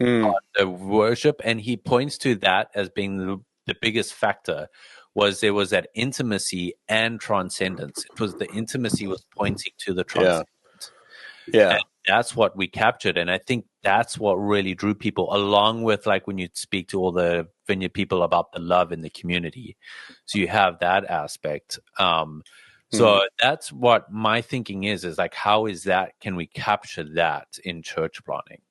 on the worship, and he points to that as being the biggest factor. There was that intimacy and transcendence. It was the intimacy was pointing to the transcendent. Yeah. And that's what we captured. And I think that's what really drew people, along with like when you speak to all the vineyard people about the love in the community. So you have that aspect. So that's what my thinking is like, how is that, can we capture that in church planting?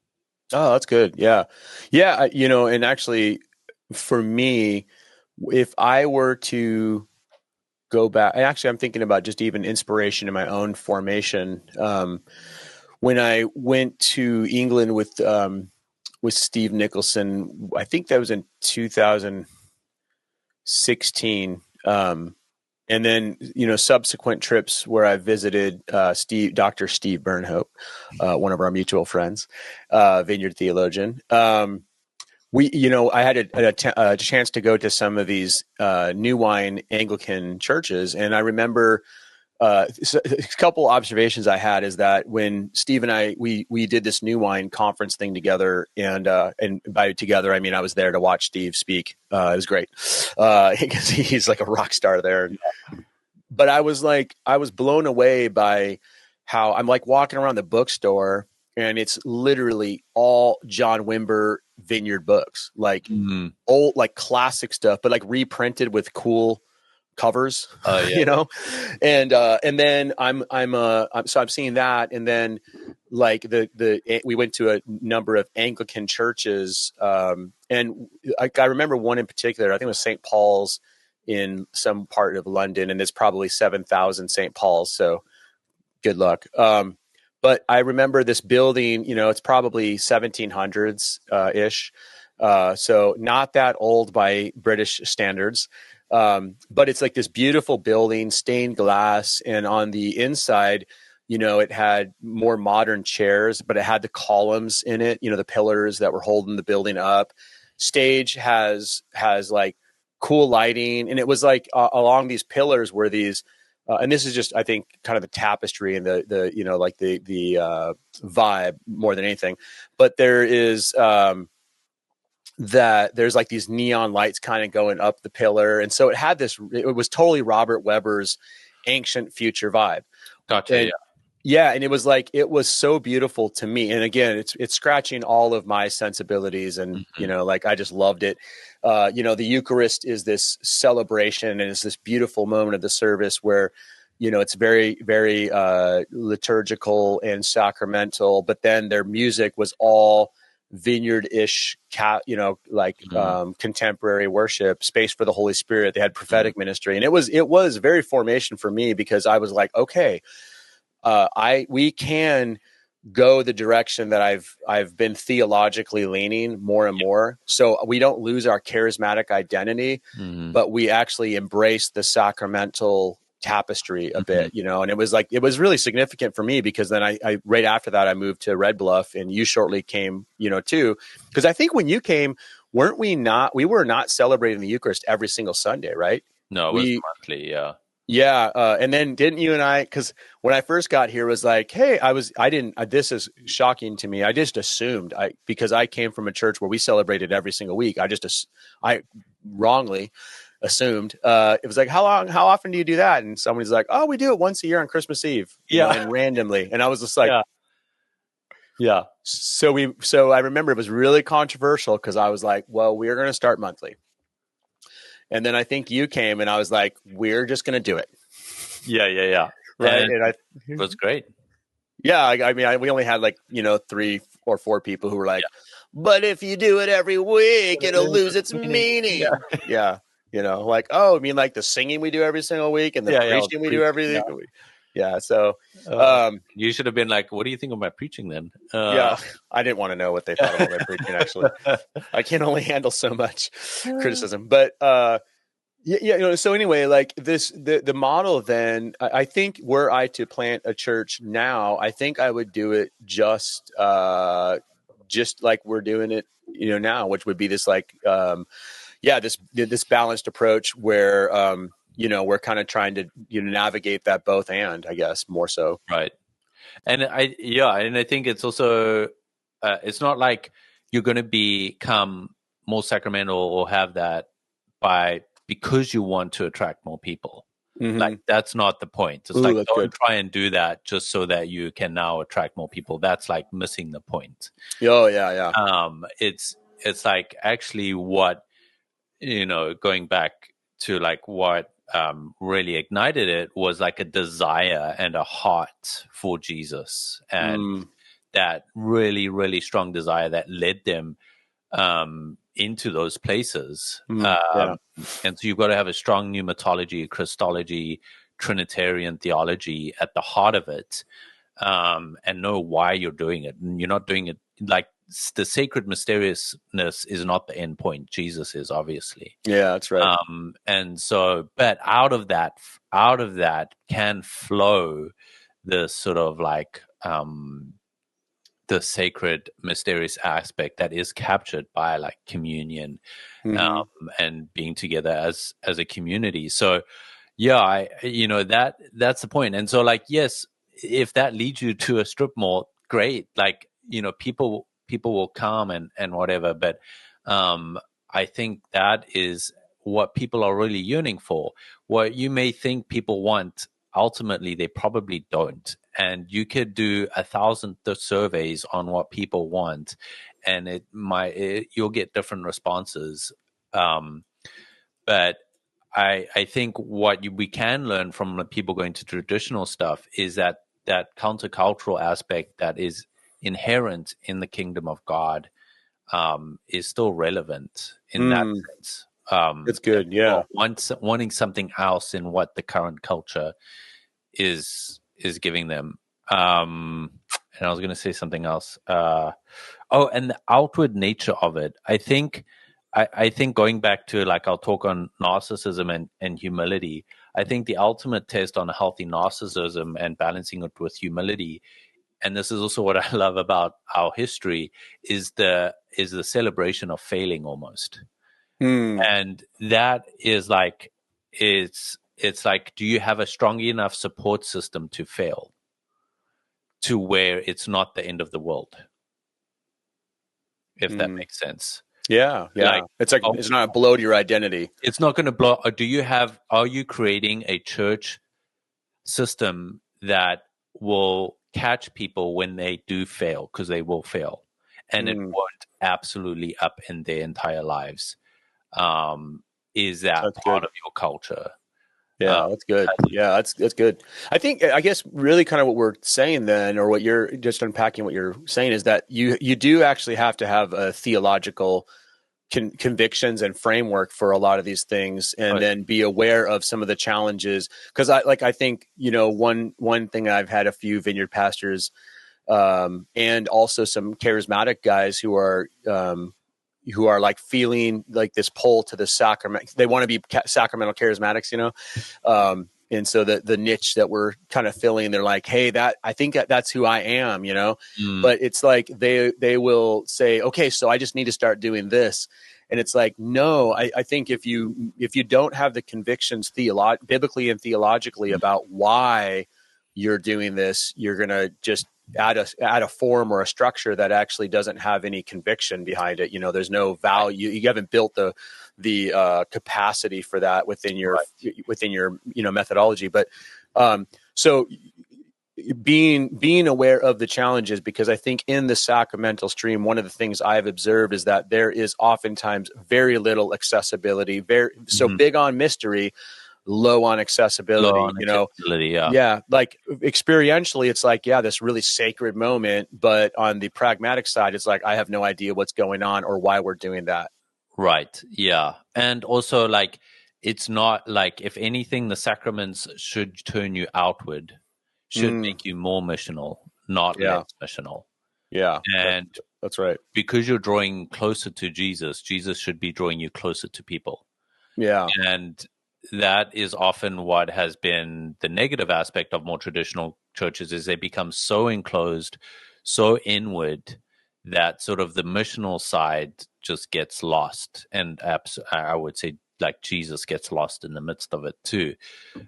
Oh, that's good. Yeah. Yeah. And actually for me, if I were to go back, and actually I'm thinking about just even inspiration in my own formation. When I went to England with Steve Nicholson, I think that was in 2016. And then, subsequent trips where I visited Dr. Steve Burnhope, one of our mutual friends, vineyard theologian. I had a chance to go to some of these new wine Anglican churches, and I remember a couple observations I had is that when Steve and I we did this new wine conference thing together, and by together I mean I was there to watch Steve speak. It was great because he's like a rock star there. But I was blown away by how I'm like walking around the bookstore and it's literally all John Wimber vineyard books, like old, like classic stuff, but like reprinted with cool covers, and then I'm seeing that. And then like we went to a number of Anglican churches. And I remember one in particular, I think it was St. Paul's in some part of London, and there's probably 7,000 St. Paul's. So good luck. But I remember this building, it's probably 1700s ish. So not that old by British standards. But it's like this beautiful building, stained glass. And on the inside, it had more modern chairs, but it had the columns in it, the pillars that were holding the building up. Stage has like cool lighting. And it was like along these pillars were these, and this is just, I think, kind of the tapestry and the vibe more than anything. But there is, that there's like these neon lights kind of going up the pillar. And so it was totally Robert Weber's ancient future vibe. Gotcha. And, yeah. And it was so beautiful to me. And again, it's scratching all of my sensibilities and, like I just loved it. The Eucharist is this celebration and it's this beautiful moment of the service where, it's very, very liturgical and sacramental, but then their music was all vineyard-ish, contemporary worship, space for the Holy Spirit. They had prophetic ministry, and it was very formation for me because I was like, okay, we can go the direction that I've been theologically leaning more and more. So we don't lose our charismatic identity, but we actually embrace the sacramental tapestry a bit, and it was really significant for me because then I right after that I moved to Red Bluff, and you shortly came, too, because I think when you came, we were not celebrating the Eucharist every single Sunday, right? No, it was monthly. Yeah. And then didn't you and I, because when I first got here, was like, hey, this is shocking to me. I just assumed because I came from a church where we celebrated every single week. I wrongly assumed it was like, how often do you do that? And somebody's like, oh, we do it once a year on Christmas Eve, and randomly. And I was just like, yeah. So I remember it was really controversial because I was like, well, we're going to start monthly. And then I think you came and I was like, we're just going to do it. Yeah. Right. And it was great. Yeah. I mean, we only had 3 or 4 people who were like, but if you do it every week, it'll lose its meaning. Yeah. Like, oh, I mean, like the singing we do every single week and the preaching we do every week. Yeah. So, you should have been like, what do you think of my preaching then? yeah, I didn't want to know what they thought about my preaching, actually. I can only handle so much criticism, but, yeah. So anyway, like the model, then I think were I to plant a church now, I think I would do it just like we're doing it, now, which would be this like, this balanced approach where, we're kind of trying to, navigate that both, and I guess more so. Right. And I think it's also, it's not like you're going to become more sacramental or have that because you want to attract more people. Mm-hmm. Like, that's not the point. It's don't try and do that just so that you can now attract more people. That's like missing the point. Oh yeah. It's like actually what, going back to like what really ignited it was like a desire and a heart for Jesus, and that really, really strong desire that led them into those places. And so you've got to have a strong pneumatology, Christology, Trinitarian theology at the heart of it, and know why you're doing it. And you're not doing it like the sacred mysteriousness is not the end point. Jesus is, obviously. Yeah, that's right. And so, but out of that can flow the sort of like the sacred mysterious aspect that is captured by like communion, and being together as a community. So yeah, that's the point. And so, like, yes, if that leads you to a strip mall, great. Like, people will come and whatever. But I think that is what people are really yearning for. What you may think people want, ultimately they probably don't. And you could do 1,000 surveys on what people want, and you'll get different responses. But I think what we can learn from the people going to traditional stuff is that countercultural aspect that is inherent in the kingdom of God is still relevant in that sense. It's good, yeah. Wanting something else in what the current culture is giving them. And I was going to say something else. And the outward nature of it. I think going back to like our talk on narcissism and humility, I think the ultimate test on a healthy narcissism and balancing it with humility, and this is also what I love about our history, is the celebration of failing almost. And that is like, it's like, do you have a strong enough support system to fail to where it's not the end of the world? If that makes sense. Yeah. Like, it's not a blow to your identity. It's not going to blow. Are you creating a church system that will catch people when they do fail, because they will fail, and it won't absolutely upend their entire lives? Is that that's part good. of your culture? Yeah, that's good. Yeah, that's good. I guess really kind of what we're saying then, or what you're just unpacking, what you're saying is that you do actually have to have a theological convictions and framework for a lot of these things, and then be aware of some of the challenges. Because I think, one thing, I've had a few vineyard pastors, and also some charismatic guys who are like feeling like this pull to the sacrament. They want to be sacramental charismatics, and so the niche that we're kind of filling, they're like, hey, I think that's who I am, but it's like they will say, okay, so I just need to start doing this. And it's like, no, I think if you don't have the convictions biblically and theologically about why you're doing this, you're going to just add a form or a structure that actually doesn't have any conviction behind it. There's no value. You haven't built the capacity for that within your methodology. But so being aware of the challenges, because I think in the sacramental stream, one of the things I've observed is that there is oftentimes very little accessibility, so big on mystery, low on accessibility. Yeah, like experientially, it's like, this really sacred moment, but on the pragmatic side, it's like, I have no idea what's going on or why we're doing that. Right. Yeah. And also, like, it's not like, if anything, the sacraments should turn you outward. should make you more missional, not less missional. Yeah. And that's right. Because you're drawing closer to Jesus, Jesus should be drawing you closer to people. Yeah. And that is often what has been the negative aspect of more traditional churches, is they become so enclosed, so inward, that sort of the missional side just gets lost. And I would say like Jesus gets lost in the midst of it too.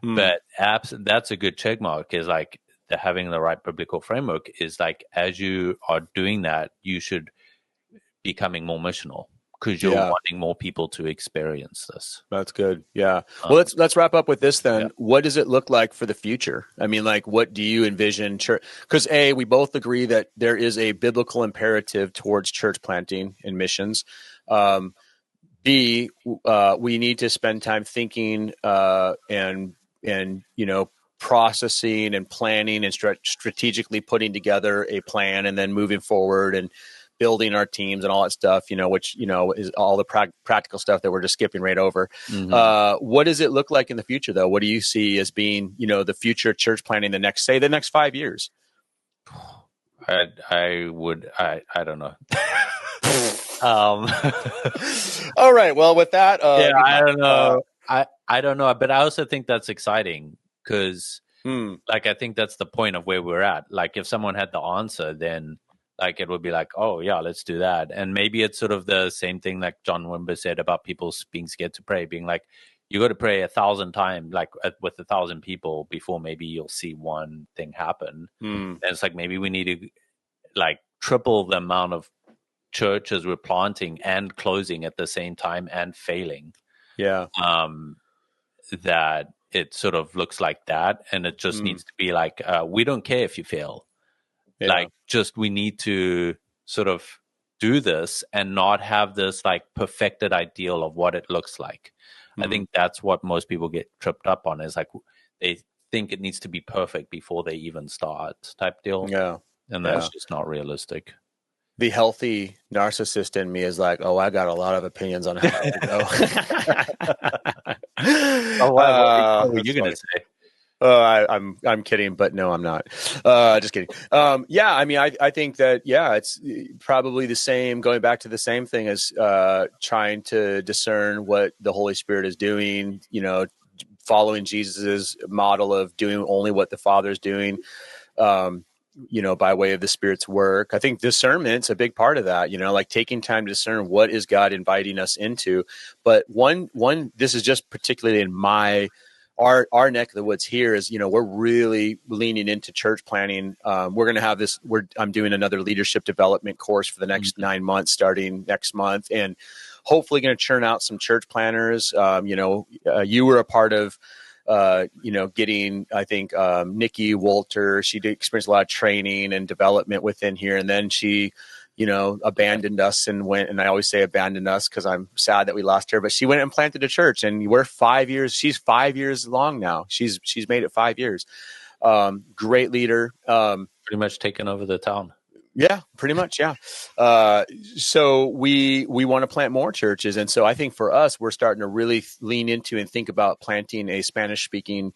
But that's a good check mark, is like having the right biblical framework is like, as you are doing that, you should be becoming more missional, because you're wanting more people to experience this. That's good. Yeah. Well, let's wrap up with this then. Yeah. What does it look like for the future? I mean, like, what do you envision church? Because we both agree that there is a biblical imperative towards church planting and missions. B, we need to spend time thinking and processing and planning and strategically putting together a plan, and then moving forward and building our teams and all that stuff, which, is all the practical stuff that we're just skipping right over. What does it look like in the future, though? What do you see as being, the future church planning the next 5 years? I don't know. All right. Well, with that, I don't know. I don't know, but I also think that's exciting, because like, I think that's the point of where we're at. Like, if someone had the answer, then like, it would be like, oh yeah, let's do that. And maybe it's sort of the same thing like John Wimber said about people being scared to pray, being like, you got to pray 1,000 times, like with 1,000 people, before maybe you'll see one thing happen. And it's like, maybe we need to like triple the amount of churches we're planting and closing at the same time and failing. Yeah. That it sort of looks like that. And it just needs to be like, we don't care if you fail. Yeah. Like, just, we need to sort of do this and not have this like perfected ideal of what it looks like. I think that's what most people get tripped up on, is like, they think it needs to be perfect before they even start, type deal. Yeah. And that's just not realistic. The healthy narcissist in me is like, oh, I got a lot of opinions on how to go. What were you going to say? I'm kidding, but no, I'm not. Just kidding. Yeah, I mean, I think that, it's probably the same, going back to the same thing as trying to discern what the Holy Spirit is doing, following Jesus's model of doing only what the Father's doing, by way of the Spirit's work. I think discernment's a big part of that, like taking time to discern what is God inviting us into. But one, this is just particularly in our neck of the woods here, is, we're really leaning into church planning. We're going to have this, I'm doing another leadership development course for the next 9 months, starting next month, and hopefully going to churn out some church planners. You were a part of, getting, I think, Nikki Walter, she experienced a lot of training and development within here. And then she, abandoned us and went, and I always say abandoned us because I'm sad that we lost her, but she went and planted a church, and we're 5 years. She's 5 years long now. She's made it 5 years. Great leader. Pretty much taken over the town. Yeah, pretty much. Yeah. So we want to plant more churches. And so I think for us, we're starting to really lean into and think about planting a Spanish speaking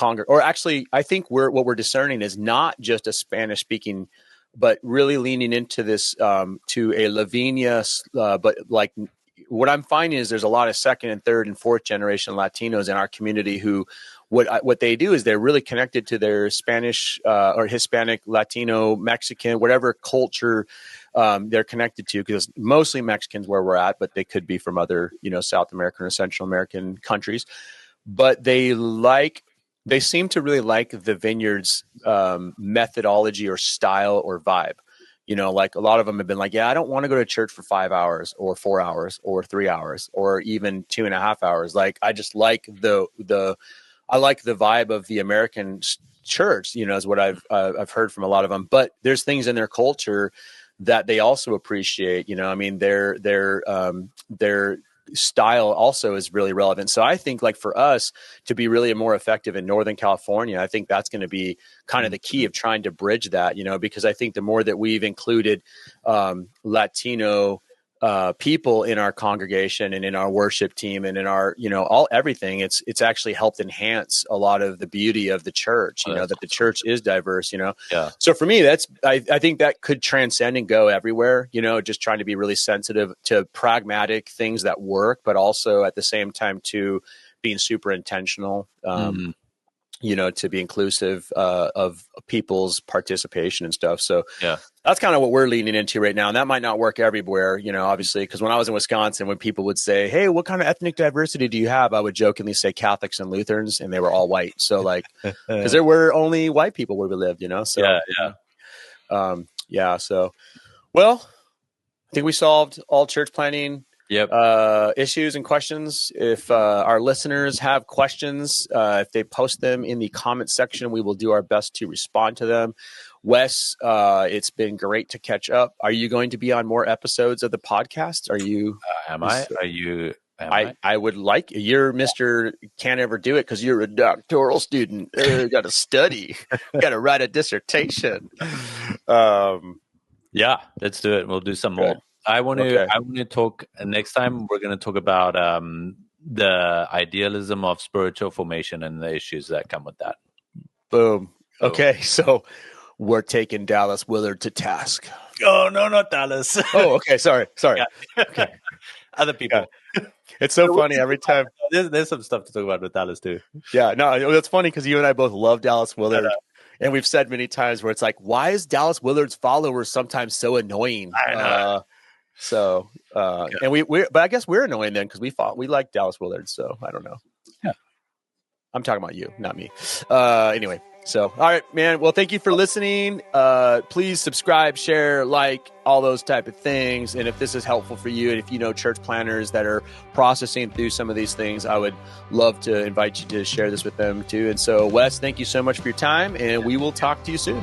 or actually, I think what we're discerning is not just a Spanish speaking, but really leaning into this, to a Lavinia, but like, what I'm finding is there's a lot of second and third and fourth generation Latinos in our community who, what they do is they're really connected to their Spanish or Hispanic, Latino, Mexican, whatever culture they're connected to, because mostly Mexicans where we're at, but they could be from other, South American or Central American countries. But they seem to really like the Vineyard's methodology or style or vibe. Like a lot of them have been like, I don't want to go to church for 5 hours or 4 hours or 3 hours or even 2.5 hours. Like, I just like I like the vibe of the American church, is what I've heard from a lot of them. But there's things in their culture that they also appreciate. I mean, their style also is really relevant. So I think, like, for us to be really more effective in Northern California, I think that's going to be kind of the key of trying to bridge that, because I think the more that we've included Latino people in our congregation and in our worship team and in our, everything, it's actually helped enhance a lot of the beauty of the church, that the church is diverse, Yeah. So for me, I think that could transcend and go everywhere, just trying to be really sensitive to pragmatic things that work, but also at the same time to being super intentional, to be inclusive of people's participation and stuff. So that's kind of what we're leaning into right now. And that might not work everywhere, obviously, because when I was in Wisconsin, when people would say, hey, what kind of ethnic diversity do you have? I would jokingly say Catholics and Lutherans, and they were all white. So because there were only white people where we lived, So, So, well, I think we solved all church planning issues and questions. If our listeners have questions, if they post them in the comment section, we will do our best to respond to them. Wes, it's been great to catch up. Are you going to be on more episodes of the podcast? Are you? I would like, you're Mr. Can't ever do it because you're a doctoral student. Got to study, got to write a dissertation. Let's do it. We'll do some more. I want to talk next time. We're going to talk about the idealism of spiritual formation and the issues that come with that. Boom. Okay, so we're taking Dallas Willard to task. Oh no, not Dallas. Oh, okay. Sorry. Yeah. Okay. Other people. Yeah. It's so funny every time. There's some stuff to talk about with Dallas too. Yeah, no, it's funny because you and I both love Dallas Willard. And we've said many times where it's like, why is Dallas Willard's followers sometimes so annoying? I know. And but I guess we're annoying then because we like Dallas Willard. So I don't know. Yeah. I'm talking about you, not me. Anyway. So, all right, man. Well, thank you for listening. Please subscribe, share, like, all those type of things. And if this is helpful for you, and if you know church planners that are processing through some of these things, I would love to invite you to share this with them too. And so, Wes, thank you so much for your time, and we will talk to you soon.